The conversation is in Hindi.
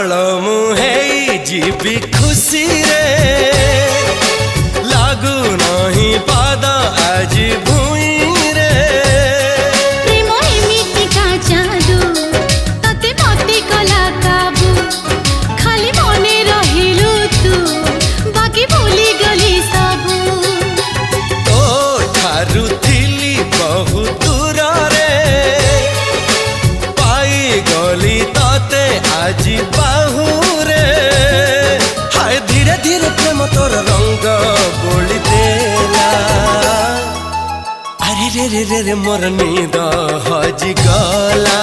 पागल मुहे जीवी खुशी रे लागू नहीं पाद आज भूई रे प्रेम एमिति का जादू तते मते कला काबू खाली मने रहिलु तू बाकी भूली गली सबू तो ठारू थिली बहु दूर रे पाई गली तते आज बाहू रे हाय धीरे धीरे प्रेम तोर रंग बोली देला अरे रे रे रे रे मोर नींद हज गला।